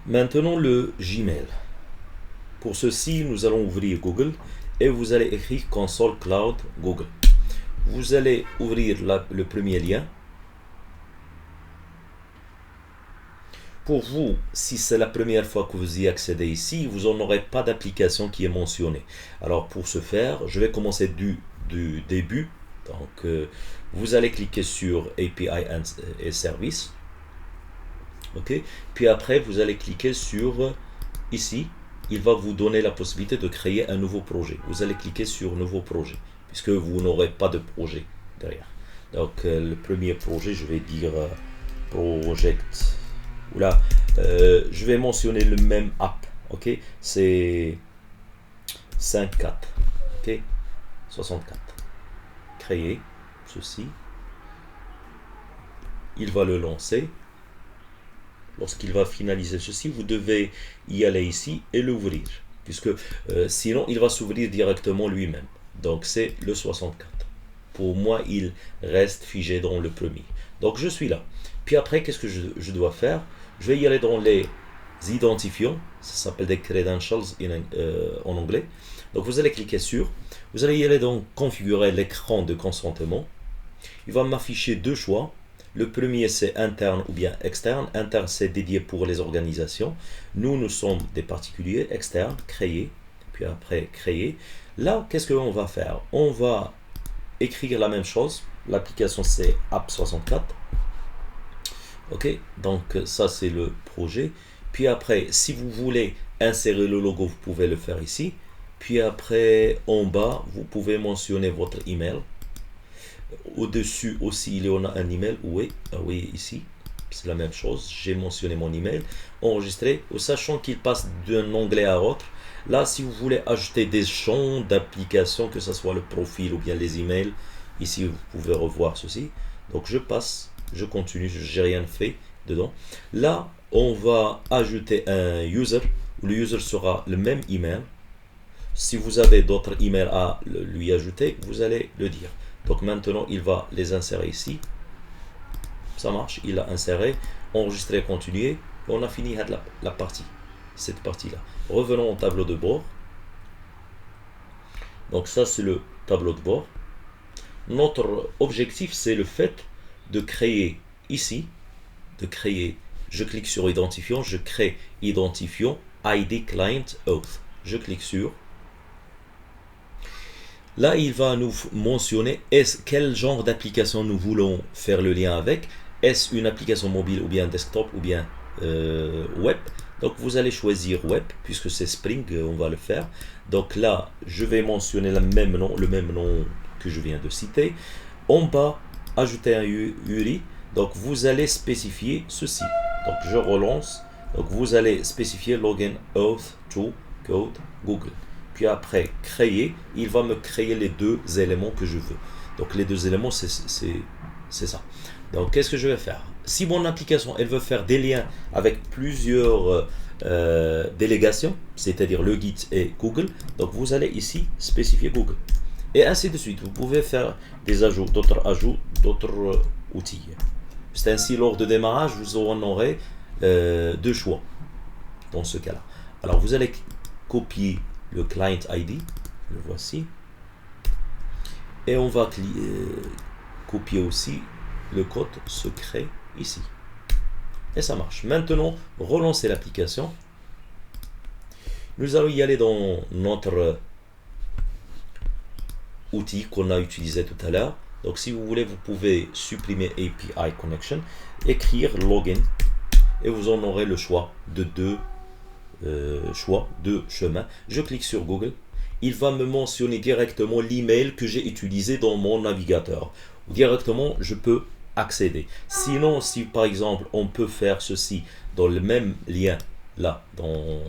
Maintenant le Gmail. Pour ceci, nous allons ouvrir Google et vous allez écrire Console Cloud Google. Vous allez ouvrir le premier lien. Pour vous, si c'est la première fois que vous y accédez ici, vous n'en aurez pas d'application qui est mentionnée. Alors pour ce faire, je vais commencer du début. Donc vous allez cliquer sur API et Service. Ok. Puis après, vous allez cliquer sur ici. Il va vous donner la possibilité de créer un nouveau projet. Vous allez cliquer sur Nouveau projet, puisque vous n'aurez pas de projet derrière. Donc le premier projet, je vais dire Project. Oula, je vais mentionner le même app. Ok, c'est 54. Ok, 64. Créer ceci. Il va le lancer. Lorsqu'il va finaliser ceci, vous devez y aller ici et l'ouvrir, puisque sinon il va s'ouvrir directement lui-même. Donc c'est le 64. Pour moi, il reste figé dans le premier. Donc je suis là. Puis après, qu'est-ce que je dois faire? Je vais y aller dans les identifiants. Ça s'appelle des credentials en anglais. Donc vous allez cliquer sur. Vous allez y aller dans configurer l'écran de consentement. Il va m'afficher deux choix. Le premier, c'est interne ou bien externe. Interne, c'est dédié pour les organisations. Nous sommes des particuliers. Externe, créer. Puis après, créer. Là, qu'est-ce qu'on va faire? On va écrire la même chose. L'application, c'est App64. Ok, donc ça, c'est le projet. Puis après, si vous voulez insérer le logo, vous pouvez le faire ici. Puis après, en bas, vous pouvez mentionner votre email. Au-dessus aussi, il y en a un email. Oui, oui, ici, c'est la même chose. J'ai mentionné mon email. Enregistré, sachant qu'il passe d'un onglet à l'autre. Là, si vous voulez ajouter des champs d'application, que ce soit le profil ou bien les emails, ici, vous pouvez revoir ceci. Donc, je passe, je continue, je n'ai rien fait dedans. Là, on va ajouter un user. Le user sera le même email. Si vous avez d'autres emails à lui ajouter, vous allez le dire. Donc maintenant, il va les insérer ici. Ça marche, il a inséré, enregistré, continuer. On a fini la partie, cette partie-là. Revenons au tableau de bord. Donc ça, c'est le tableau de bord. Notre objectif, c'est le fait de créer ici, je clique sur identifiant, je crée identifiant, ID Client Auth. Je clique sur. Là, il va nous mentionner quel genre d'application nous voulons faire le lien avec. Est-ce une application mobile ou bien desktop ou bien web? Donc vous allez choisir web puisque c'est Spring, on va le faire. Donc là, je vais mentionner le même nom que je viens de citer. En bas, ajouter un URI. Donc vous allez spécifier ceci. Donc je relance. Donc vous allez spécifier login auth to code Google. Puis après créer, il va me créer les deux éléments que je veux. Donc les deux éléments, c'est ça. Donc qu'est-ce que je vais faire? Si mon application, elle veut faire des liens avec plusieurs délégations, c'est-à-dire le Git et Google, donc vous allez ici spécifier Google. Et ainsi de suite. Vous pouvez faire des ajouts, d'autres outils. C'est ainsi, lors de démarrage, vous en aurez deux choix dans ce cas-là. Alors vous allez copier le client ID, le voici, et on va copier aussi le code secret ici, et ça marche. Maintenant, relancer l'application. Nous allons y aller dans notre outil qu'on a utilisé tout à l'heure. Donc si vous voulez, vous pouvez supprimer API Connection, écrire login, et vous en aurez le choix de deux chemins. Je clique sur Google. Il va me mentionner directement l'email que j'ai utilisé dans mon navigateur. Directement, je peux accéder. Sinon, si par exemple, on peut faire ceci dans le même lien, là, dans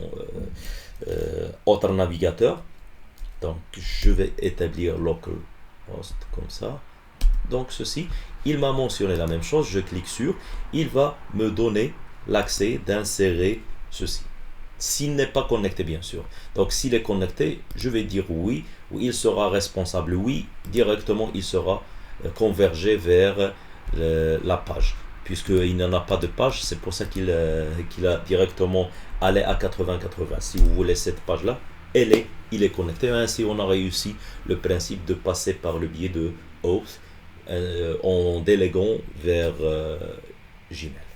autre navigateur. Donc, je vais établir localhost comme ça. Donc, ceci, il m'a mentionné la même chose. Je clique sur, il va me donner l'accès d'insérer ceci. S'il n'est pas connecté, bien sûr. Donc, s'il est connecté, je vais dire oui, ou il sera responsable. Oui, directement, il sera convergé vers la page. puisqu'il n'en a pas de page, c'est pour ça qu'il a directement allé à 80-80. Si vous voulez cette page-là, il est connecté. Ainsi, on a réussi le principe de passer par le biais de Oath en déléguant vers Gmail.